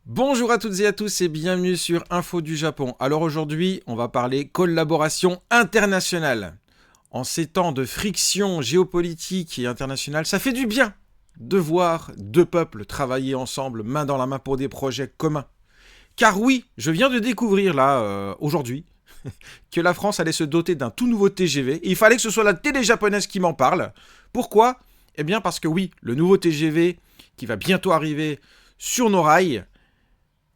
Bonjour à toutes et à tous et bienvenue sur Info du Japon. Alors aujourd'hui, on va parler collaboration internationale. En ces temps de friction géopolitique et internationale, ça fait du bien de voir deux peuples travailler ensemble, main dans la main pour des projets communs. Car oui, je viens de découvrir là, aujourd'hui, que la France allait se doter d'un tout nouveau TGV. Et il fallait que ce soit la télé japonaise qui m'en parle. Pourquoi ? Eh bien parce que oui, le nouveau TGV qui va bientôt arriver sur nos rails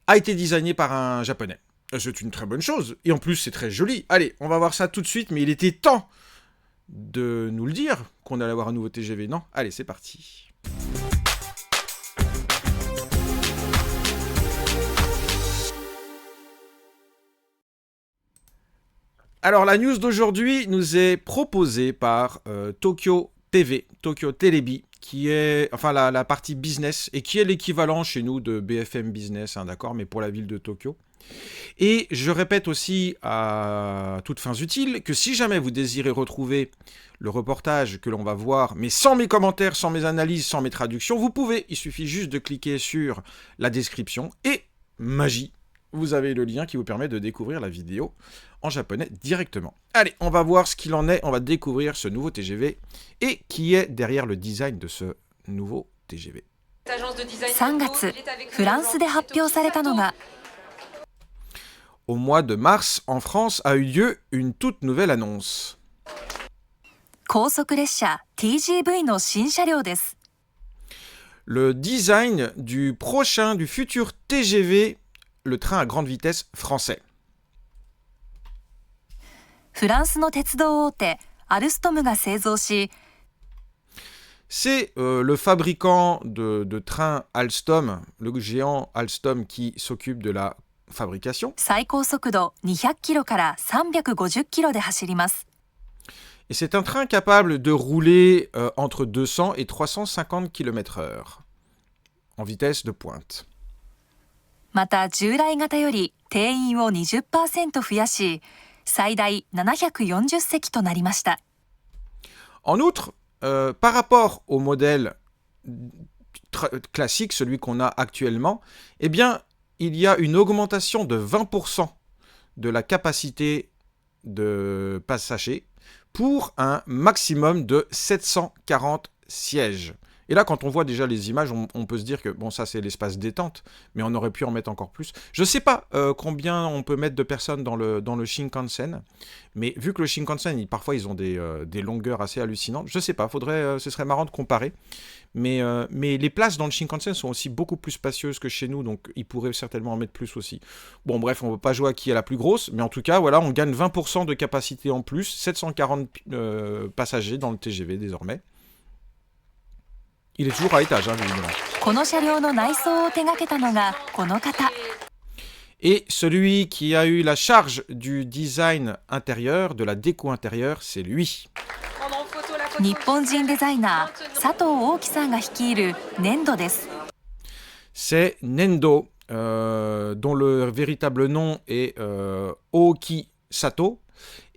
a été designé par un japonais. C'est une très bonne chose. Et en plus, c'est très joli. Allez, on va voir ça tout de suite, mais il était temps de nous le dire qu'on allait avoir un nouveau TGV, non ? Allez, c'est parti. Alors, la news d'aujourd'hui nous est proposée par Tokyo TV, Tokyo Telebi, qui est, enfin, la partie business, et qui est l'équivalent chez nous de BFM Business, hein, d'accord, mais pour la ville de Tokyo. Et je répète aussi à toutes fins utiles que si jamais vous désirez retrouver le reportage que l'on va voir, mais sans mes commentaires, sans mes analyses, sans mes traductions, vous pouvez. Il suffit juste de cliquer sur la description et magie, vous avez le lien qui vous permet de découvrir la vidéo en japonais directement. Allez, on va voir ce qu'il en est, on va découvrir ce nouveau TGV et qui est derrière le design de ce nouveau TGV. 3月、フランスで発表されたのが Au mois de mars, en France, a eu lieu une toute nouvelle annonce. 高速列車 TGV の新車両です。 Le design du futur TGV, le train à grande vitesse français. フランスの鉄道大手アルストムが製造し、 C'est le fabricant de trains Alstom, le géant Alstom qui s'occupe de la fabrication. 最高速度200キロから350キロで走ります。 Et c'est un train capable de rouler entre 200 et 350 km/h en vitesse de pointe. また従来型より定員を 20% 増やし、最大740席となりました。 En outre, par rapport au modèle classique, celui qu'on a actuellement, eh bien, il y a une augmentation de 20% de la capacité de passagers pour un maximum de 740 sièges. Et là, quand on voit déjà les images, on peut se dire que, bon, ça, c'est l'espace détente, mais on aurait pu en mettre encore plus. Je ne sais pas combien on peut mettre de personnes dans le Shinkansen, mais vu que le Shinkansen, parfois, ils ont des longueurs assez hallucinantes, je ne sais pas, ce serait marrant de comparer. Mais les places dans le Shinkansen sont aussi beaucoup plus spacieuses que chez nous, donc ils pourraient certainement en mettre plus aussi. Bon, bref, on ne veut pas jouer à qui est la plus grosse, mais en tout cas, voilà, on gagne 20% de capacité en plus, 740 passagers dans le TGV désormais. Il est toujours à l'étage, hein, évidemment. この車両の内装を手掛けたのがこの方。 Et celui qui a eu la charge du design intérieur, de la déco intérieure, c'est lui. 日本人デザイナー佐藤大樹さんが率いる粘土です。 C'est Nendo, dont le véritable nom est Ooki Sato,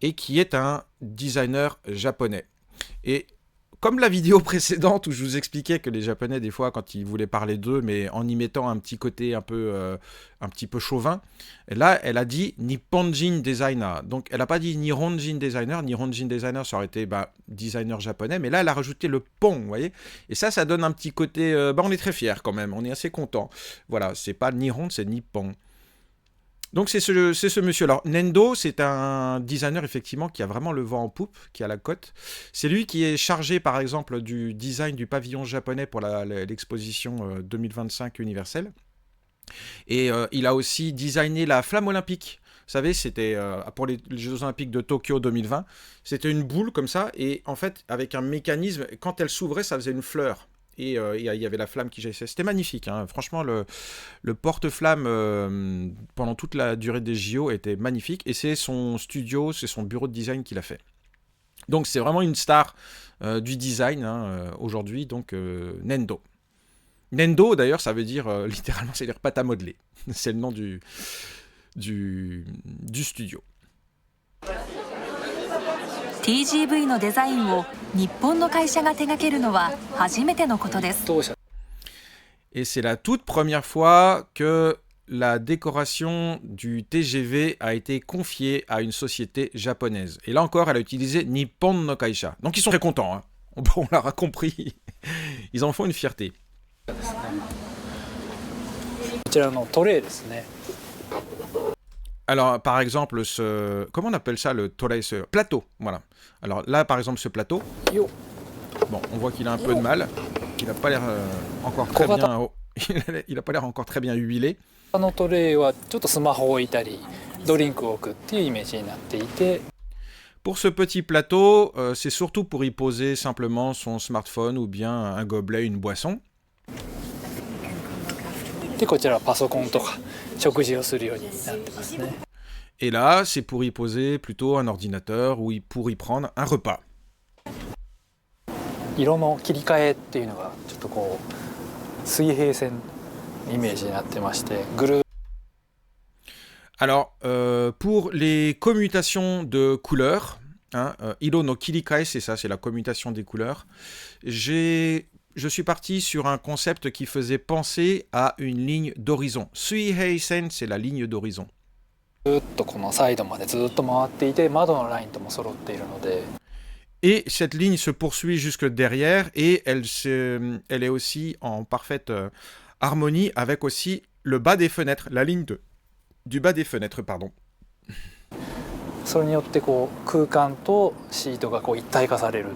et qui est un designer japonais. Et comme la vidéo précédente où je vous expliquais que les Japonais, des fois, quand ils voulaient parler d'eux, mais en y mettant un petit côté un petit peu chauvin, là, elle a dit Nipponjin Designer. Donc, elle n'a pas dit Nihonjin Designer. Nihonjin Designer, ça aurait été designer japonais, mais là, elle a rajouté le pon, vous voyez. Et ça donne un petit côté... on est très fiers quand même, on est assez contents. Voilà, c'est pas Nihon, c'est Nippon. Donc c'est ce monsieur. Alors Nendo, c'est un designer effectivement qui a vraiment le vent en poupe, qui a la cote. C'est lui qui est chargé par exemple du design du pavillon japonais pour l'exposition 2025 universelle. Et il a aussi designé la flamme olympique. Vous savez, c'était pour les Jeux Olympiques de Tokyo 2020. C'était une boule comme ça et en fait avec un mécanisme, quand elle s'ouvrait, ça faisait une fleur. Et il y avait la flamme qui jaillissait. C'était magnifique, hein. Franchement, le porte-flamme pendant toute la durée des JO était magnifique. Et c'est son studio, c'est son bureau de design qui l'a fait. Donc c'est vraiment une star du design aujourd'hui, donc Nendo. Nendo, d'ailleurs, ça veut dire, littéralement, c'est-à-dire pâte à modeler. C'est le nom du studio. TGV のデザインを日本の会社が手掛けるのは初めてのことです。 Et c'est la toute première fois que la décoration du TGV a été confiée à une société japonaise. Et là encore, elle a utilisé Nippon no Kaisha. Donc ils sont très contents, hein. On l'aura compris. Ils en font une fierté. こちらのトレイですね。 Alors, par exemple, comment on appelle ça, le toray, ce plateau, voilà. Alors là, par exemple, ce plateau, よ bon, on voit qu'il a un peu de mal. Il n'a pas l'air encore très bien... il n'a pas l'air encore très bien huilé. あのトレイはちょっとスマホを置いたりドリンクを置くっていうイメージになっていて、 Pour ce petit plateau, c'est surtout pour y poser simplement son smartphone ou bien un gobelet, une boisson. でこちらはパソコンとか食事をするようになってますね。 Et là, c'est pour y poser plutôt un ordinateur ou pour y prendre un repas. 色の切り替えっていうのがちょっとこう水平線イメージになってまして、ぐる Alors, pour les commutations de couleurs, hein, Iro no Kirikai, c'est ça, c'est la commutation des couleurs. Je suis parti sur un concept qui faisait penser à une ligne d'horizon. Suiheisen, c'est la ligne d'horizon. っとこのサイドまでずっと回っていて、窓のラインとも揃っているので、 Et cette ligne se poursuit jusque derrière et elle est aussi en parfaite harmonie avec aussi le bas des fenêtres, la ligne du bas des fenêtres, pardon. それによってこう空間とシートがこう一体化される。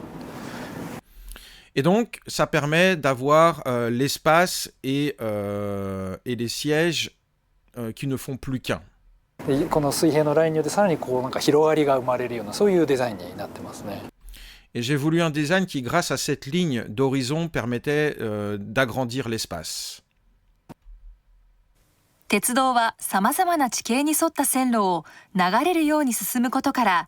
Et donc, ça permet d'avoir l'espace et les sièges qui ne font plus qu'un. でこの水平のラインによってさらにこうなんか広がりが生まれるようなそういうデザインになってますね。 Et j'ai voulu un design qui, grâce à cette ligne d'horizon, permettait d'agrandir l'espace. 鉄道はさまざまな地形に沿った線路を流れるように進むことから、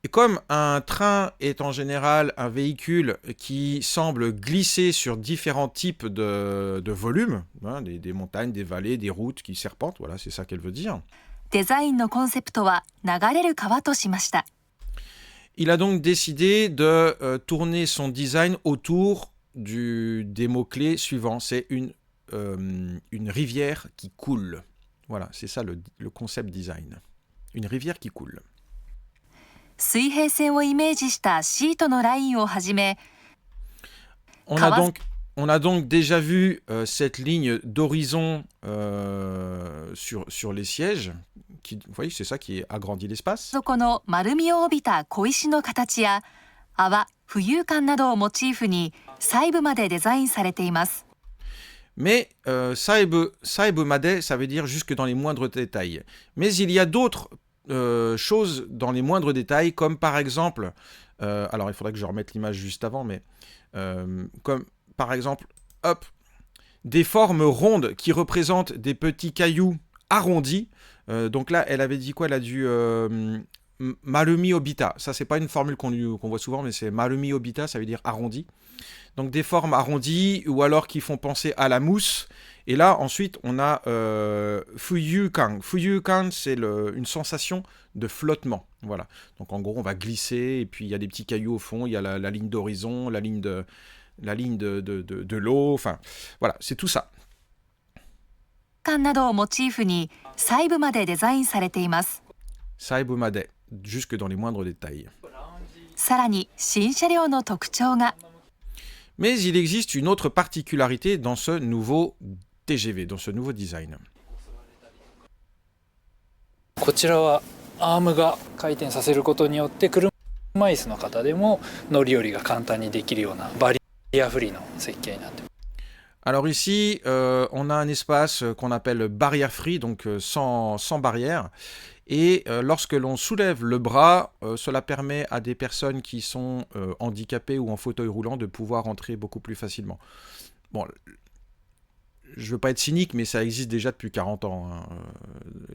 Et comme un train est en général un véhicule qui semble glisser sur différents types de volumes, hein, des montagnes, des vallées, des routes qui serpentent, voilà, c'est ça qu'elle veut dire. デザインのコンセプトは流れる川としました。 Il a donc décidé de tourner son design autour des mots-clés suivants. C'est une rivière qui coule. Voilà, c'est ça le concept design. Une rivière qui coule. 水平線をイメージしたシートのラインをはじめ、 On a donc déjà vu cette ligne d'horizon sur les sièges. Vous voyez, c'est ça qui agrandit l'espace. そこの丸みを帯びた小石の形や泡、浮遊感などをモチーフに細部までデザインされています。 Mais saibu made, ça veut dire jusque dans les moindres détails. Mais il y a d'autres choses dans les moindres détails, comme par exemple, alors il faudrait que je remette l'image juste avant, mais comme par exemple, hop, des formes rondes qui représentent des petits cailloux arrondis. Donc là, elle avait dit quoi? Elle a dû Marumi Obita. Ça, c'est pas une formule qu'on voit souvent, mais c'est Marumi Obita, ça veut dire arrondi. Donc des formes arrondies ou alors qui font penser à la mousse. Et là, ensuite, on a Fuyukan. Fuyukan, c'est une sensation de flottement. Voilà. Donc en gros, on va glisser et puis il y a des petits cailloux au fond. Il y a la ligne d'horizon, la ligne de l'eau. Enfin, voilà, c'est tout ça. 感などをモチーフに細部までデザインされています。 Saibu made, jusque dans les moindres détails. さらに新車両の特徴が、 Mais il existe une autre particularité dans ce nouveau TGV, dans ce nouveau design. こちらはアームが回転させることによって車椅子の方でも乗り降りが簡単にできるようなバリアフリーの設計になっています。 Alors ici, on a un espace qu'on appelle barrière free, donc sans barrière. Et lorsque l'on soulève le bras, cela permet à des personnes qui sont handicapées ou en fauteuil roulant de pouvoir entrer beaucoup plus facilement. Bon, je ne veux pas être cynique, mais ça existe déjà depuis 40 ans. Hein.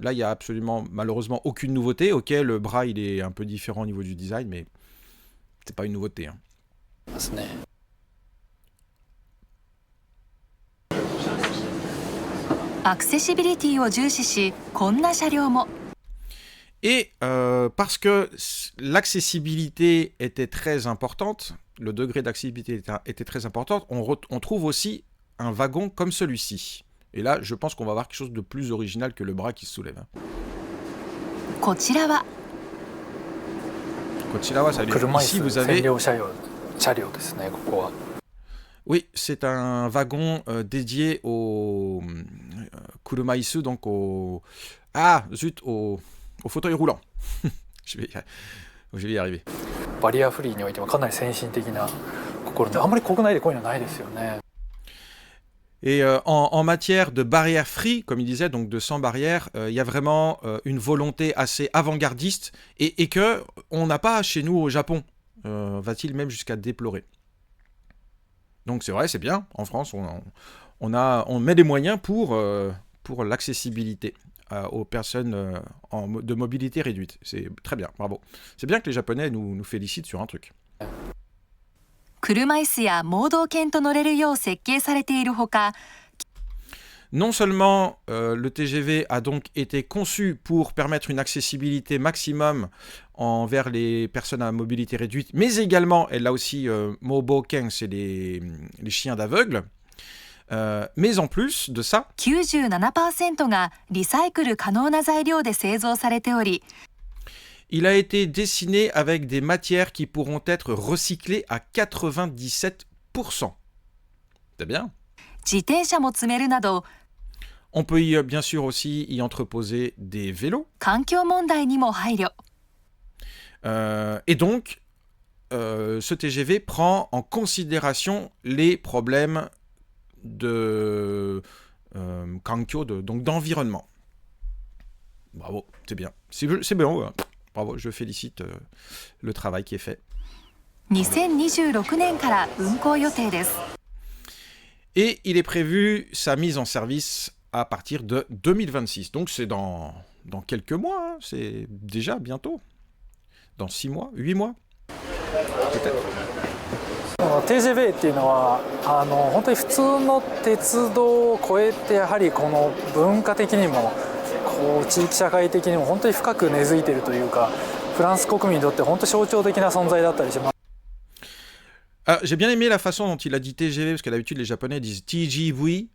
Là, il n'y a absolument, malheureusement, aucune nouveauté. Ok, le bras, il est un peu différent au niveau du design, mais c'est pas une nouveauté. Hein. ますね。 アクセシビリティを重視し、こんな車両も。 Et parce que l'accessibilité était très importante, le degré d'accessibilité était très important, on trouve aussi un wagon comme celui-ci. Et là, je pense qu'on va avoir quelque chose de plus original que le bras qui se soulève. こちらは Kochirawa, ça veut dire 車椅 ici 子 vous 専 avez... 用車両ですね、ここは。 Oui, c'est un wagon dédié au kurumaisu, donc au... Ah, zut, au fauteuil roulant. je vais y arriver. バリアフリーにおいてはかなり先進的な試みで、あんまり国内でこういうのないですよね。 Et en matière de barrières free, comme il disait, donc de sans barrières, il y a vraiment une volonté assez avant-gardiste et que on n'a pas chez nous au Japon, va-t-il même jusqu'à déplorer. Donc c'est vrai, c'est bien. En France, on met des moyens pour l'accessibilité aux personnes de mobilité réduite. C'est très bien, bravo. C'est bien que les Japonais nous félicitent sur un truc. 車椅子や盲導犬と乗れるよう設計されているほか、 Non seulement le TGV a donc été conçu pour permettre une accessibilité maximum envers les personnes à mobilité réduite, mais également, elle a aussi Moboken, c'est les chiens d'aveugles. Mais en plus de ça, 97% がリサイクル可能な材料で製造されており、 il a été dessiné avec des matières qui pourront être recyclées à 97%. C'est bien. 自転車も積めるなど、 On peut bien sûr aussi y entreposer des vélos. 環境問題にも配慮。 Et donc, ce TGV prend en considération les problèmes de kankyo, donc d'environnement. Bravo, c'est bien. C'est bien, ouais. Bravo, je félicite le travail qui est fait. 2026年から運行予定です。 Et il est prévu sa mise en service à partir de 2026. Donc c'est dans quelques mois, hein. C'est déjà bientôt. Dans 6 mois, 8 mois, peut-être. TGV っていうのは本当に普通の鉄道を超えてやはりこの文化的にもこう地域社会的にも本当に深く根付いているというか、フランス国民にとって本当象徴的な存在だったりします。 J'ai bien aimé la façon dont il a dit TGV, parce que d'habitude les Japonais disent TGV,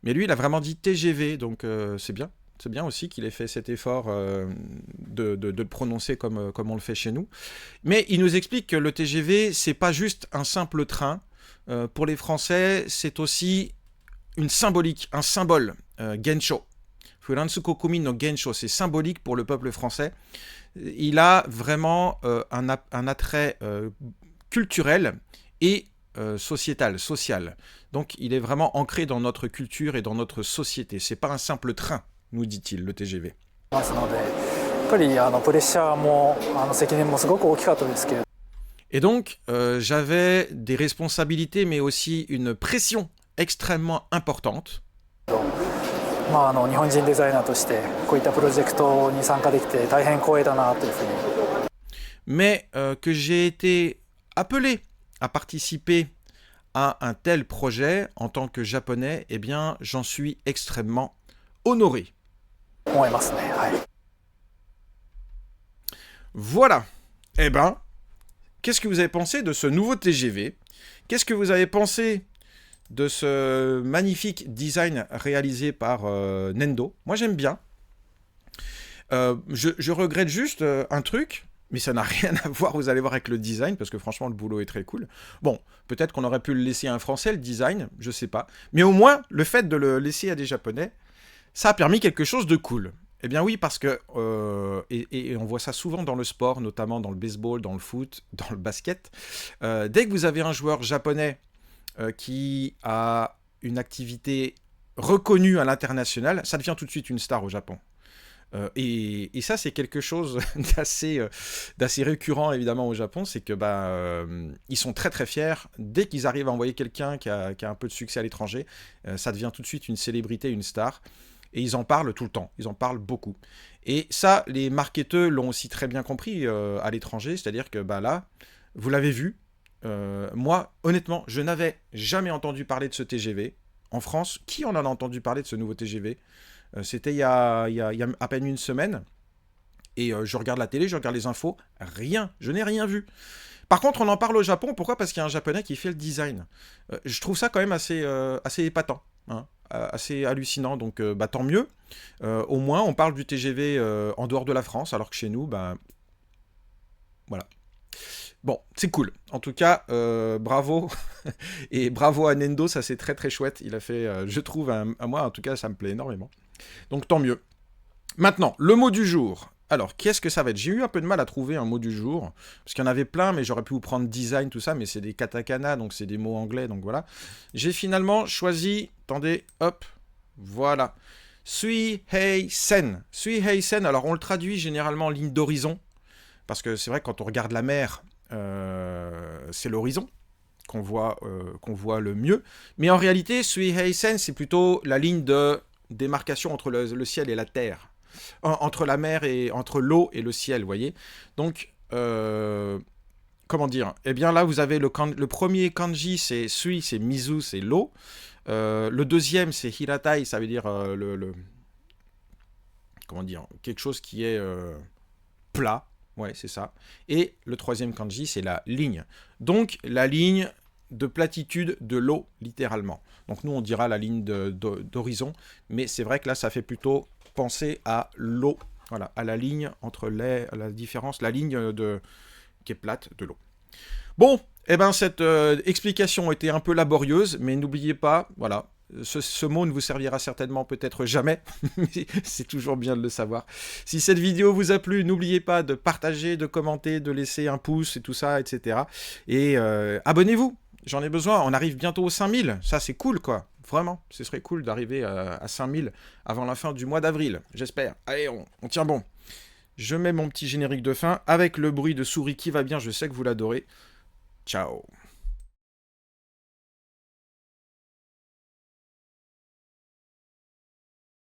mais lui il a vraiment dit TGV, donc c'est bien. C'est bien aussi qu'il ait fait cet effort de le prononcer comme on le fait chez nous. Mais il nous explique que le TGV, c'est pas juste un simple train. Pour les Français, c'est aussi une symbolique, un symbole, Gensho. Furansu Kokumi no Gensho, c'est symbolique pour le peuple français. Il a vraiment un attrait culturel et sociétal, social. Donc il est vraiment ancré dans notre culture et dans notre société. C'est pas un simple train, nous dit-il, le TGV. Et donc, j'avais des responsabilités, mais aussi une pression extrêmement importante. Mais que j'ai été appelé à participer à un tel projet en tant que japonais, eh bien, j'en suis extrêmement honoré. Voilà. Eh ben, qu'est-ce que vous avez pensé de ce nouveau TGV? Qu'est-ce que vous avez pensé de ce magnifique design réalisé par Nendo? Moi, j'aime bien. Je regrette juste un truc, mais ça n'a rien à voir, vous allez voir, avec le design, parce que franchement, le boulot est très cool. Bon, peut-être qu'on aurait pu le laisser à un Français, le design, je sais pas. Mais au moins, le fait de le laisser à des Japonais, ça a permis quelque chose de cool. Eh bien oui, parce que, et on voit ça souvent dans le sport, notamment dans le baseball, dans le foot, dans le basket, dès que vous avez un joueur japonais qui a une activité reconnue à l'international, ça devient tout de suite une star au Japon. Et ça, c'est quelque chose d'assez récurrent, évidemment, au Japon, c'est que ils sont très très fiers. Dès qu'ils arrivent à envoyer quelqu'un qui a un peu de succès à l'étranger, ça devient tout de suite une célébrité, une star. Et ils en parlent tout le temps, ils en parlent beaucoup. Et ça, les marketeurs l'ont aussi très bien compris à l'étranger, c'est-à-dire que là, vous l'avez vu, moi, honnêtement, je n'avais jamais entendu parler de ce TGV. En France, qui en a entendu parler de ce nouveau TGV? C'était il y a à peine une semaine. Et je regarde la télé, je regarde les infos, rien, je n'ai rien vu. Par contre, on en parle au Japon, pourquoi? Parce qu'il y a un Japonais qui fait le design. Je trouve ça quand même assez épatant. Hein. assez hallucinant, donc bah, tant mieux. Au moins, on parle du TGV en dehors de la France, alors que chez nous, bah, voilà. Bon, c'est cool. En tout cas, bravo. Et bravo à Nendo, ça c'est très très chouette. Il a fait, je trouve, à moi en tout cas, ça me plaît énormément. Donc tant mieux. Maintenant, le mot du jour. Alors, qu'est-ce que ça va être? J'ai eu un peu de mal à trouver un mot du jour, parce qu'il y en avait plein, mais j'aurais pu vous prendre design, tout ça, mais c'est des katakana, donc c'est des mots anglais, donc voilà. J'ai finalement choisi, attendez, hop, voilà. Sui hei sen. Sui hei sen, alors on le traduit généralement en ligne d'horizon, parce que c'est vrai que quand on regarde la mer, c'est l'horizon qu'on voit le mieux. Mais en réalité, Sui hei sen, c'est plutôt la ligne de démarcation entre le ciel et la terre. Entre la mer et entre l'eau et le ciel, vous voyez. Donc, comment dire? Eh bien là, vous avez le premier kanji, c'est sui, c'est mizu, c'est l'eau. Le deuxième, c'est hiratai, ça veut dire comment dire? Quelque chose qui est plat. Ouais, c'est ça. Et le troisième kanji, c'est la ligne. Donc, la ligne de platitude de l'eau, littéralement. Donc, nous, on dira la ligne d'horizon. Mais c'est vrai que là, ça fait plutôt penser à l'eau. Voilà, à la ligne entre la différence, la ligne qui est plate de l'eau. Bon, eh ben, cette explication était un peu laborieuse, mais n'oubliez pas, voilà, ce mot ne vous servira certainement peut-être jamais, mais c'est toujours bien de le savoir. Si cette vidéo vous a plu, n'oubliez pas de partager, de commenter, de laisser un pouce et tout ça, etc. Et abonnez-vous, j'en ai besoin, on arrive bientôt aux 5000, ça c'est cool quoi, vraiment, ce serait cool d'arriver à 5000 avant la fin du mois d'avril, j'espère. Allez, on tient bon. Je mets mon petit générique de fin avec le bruit de souris qui va bien, je sais que vous l'adorez. Ciao.